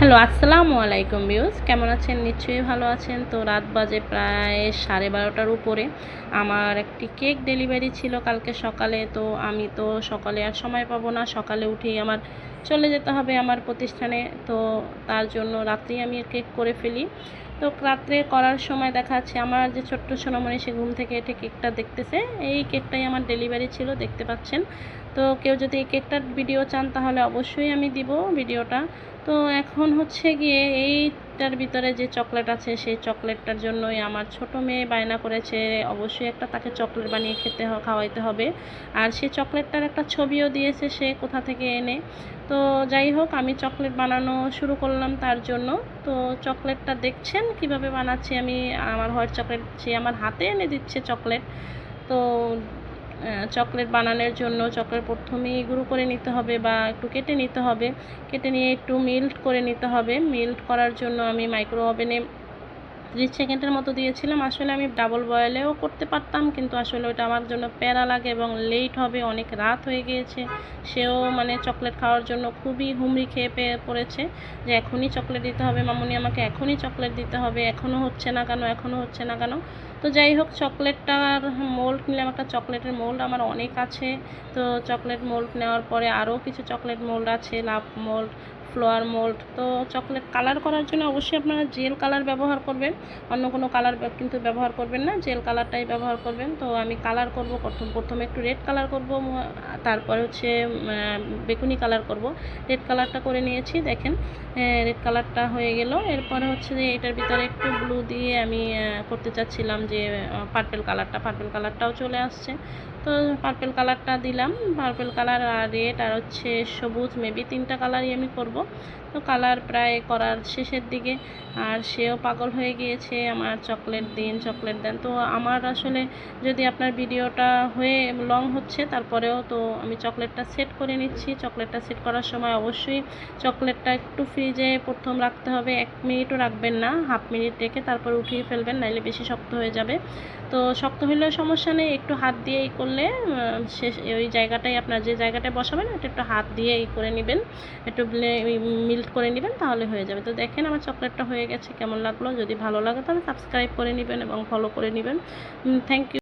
Hello, আসসালামু আলাইকুম viewers, কেমন আছেন? নিশ্চয়ই ভালো আছেন। তো রাত বাজে প্রায় 12:30টার উপরে। আমার একটি কেক ডেলিভারি ছিল কালকে সকালে। তো আমি তো সকালে আর সময় পাবো না, সকালে উঠেই আমার চলে যেতে হবে আমার প্রতিষ্ঠানে। তো তার জন্য রাত্রেই আমি কেক করে ফেলি। তো রাত্রে করার সময় দেখা যাচ্ছে আমার যে ছোট্ট সোনামণি, সে ঘুম থেকে উঠে কেকটা দেখতেছে। এই কেকটাই আমার ডেলিভারি ছিল, দেখতে পাচ্ছেন। তো কেউ যদি এই কেকটার ভিডিও চান তাহলে অবশ্যই আমি দিব ভিডিওটা। তো এখন হচ্ছে গিয়ে এইটার ভিতরে যে চকলেট আছে, সেই চকলেটটার জন্যই আমার ছোট মেয়ে বায়না করেছে, অবশ্যই একটা তাকে চকলেট বানিয়ে খাওয়াইতে হবে। আর সেই চকলেটটার একটা ছবিও দিয়েছে সে কোথা থেকে এনে। তো যাই হোক, আমি চকলেট বানানো শুরু করলাম তার জন্য। তো চকলেটটা দেখছেন কিভাবে বানাচ্ছি আমি। আমার হোয়াইট চকলেট সে আমার হাতে এনে দিচ্ছে চকলেট। তো চকলেট বানানোর জন্য চকলেট প্রথমেই গুঁড়ো করে নিতে হবে বা একটু কেটে নিতে হবে। কেটে নিয়ে একটু মেল্ট করে নিতে হবে। মেল্ট করার জন্য আমি মাইক্রো ওভেনে 30 সেকেন্ডের মতো দিয়েছিলাম। আসলে আমি ডাবল বয়েলেও করতে পারতাম, কিন্তু আসলে ওটা আমার জন্য প্যারা লাগে এবং লেট হবে, অনেক রাত হয়ে গিয়েছে। সেও মানে চকলেট খাওয়ার জন্য খুবই হুমড়ি খেয়ে পড়েছে যে এখনই চকলেট দিতে হবে মামুনি, আমাকে এখনই চকলেট দিতে হবে, এখনও হচ্ছে না কেন, এখনও হচ্ছে না কেন। তো যাই হোক, চকলেটটার মোল্ড নিলাম। একটা চকলেটের মোল্ড আমার অনেক আছে। তো চকলেট মোল্ড নেওয়ার পরে আরও কিছু চকলেট মোল্ড আছে, লাভ মোল্ড, ফ্লোয়ার মোল্ড। তো চকলেট কালার করার জন্য অবশ্যই আপনারা জেল কালার ব্যবহার করবেন, অন্য কোনো কালার কিন্তু ব্যবহার করবেন না, জেল কালারটাই ব্যবহার করবেন। তো আমি কালার করব, প্রথমে একটু রেড কালার করব, তারপরে হচ্ছে বেগুনি কালার করব। রেড কালারটা করে নিয়েছি, দেখেন রেড কালারটা হয়ে গেল। এরপরে হচ্ছে যে এটার ভিতরে একটু ব্লু দিয়ে আমি করতে চাচ্ছিলাম যে পার্পেল কালারটাও চলে আসছে। তো পার্পেল কালারটা দিলাম, পার্পেল কালার আর রেড আর হচ্ছে সবুজ, মেবি 3টা কালারই আমি করব। তো কালার প্রায় করার শেষের দিকে, আর সেও পাগল হয়ে গিয়েছে আমার চকলেট দিন, চকলেট দেন। তো আমার আসলে যদি আপনার ভিডিওটা হয়ে লং হচ্ছে, তারপরেও তো আমি চকলেটটা সেট করে নিচ্ছি। চকলেটটা সেট করার সময় অবশ্যই চকলেটটা একটু ফ্রিজে প্রথম রাখতে হবে, 1 মিনিটও রাখবেন না, হাফ মিনিট রেখে তারপর উঠিয়ে ফেলবেন, নাইলে বেশি শক্ত হয়ে যাবে। তো শক্ত হলেও সমস্যা নেই, একটু হাত দিয়ে করলে শেষ ওই জায়গাটাই আপনার যে জায়গাটায় বসাবেন ওটা একটু হাত দিয়ে করে নেবেন, একটু মিল্ট করে নেবেন, তাহলে হয়ে যাবে। তো দেখেন আমার চকলেটটা হয়ে গেছে। কেমন লাগলো? যদি ভালো লাগে তাহলে সাবস্ক্রাইব করে নেবেন এবং ফলো করে নেবেন। Thank you.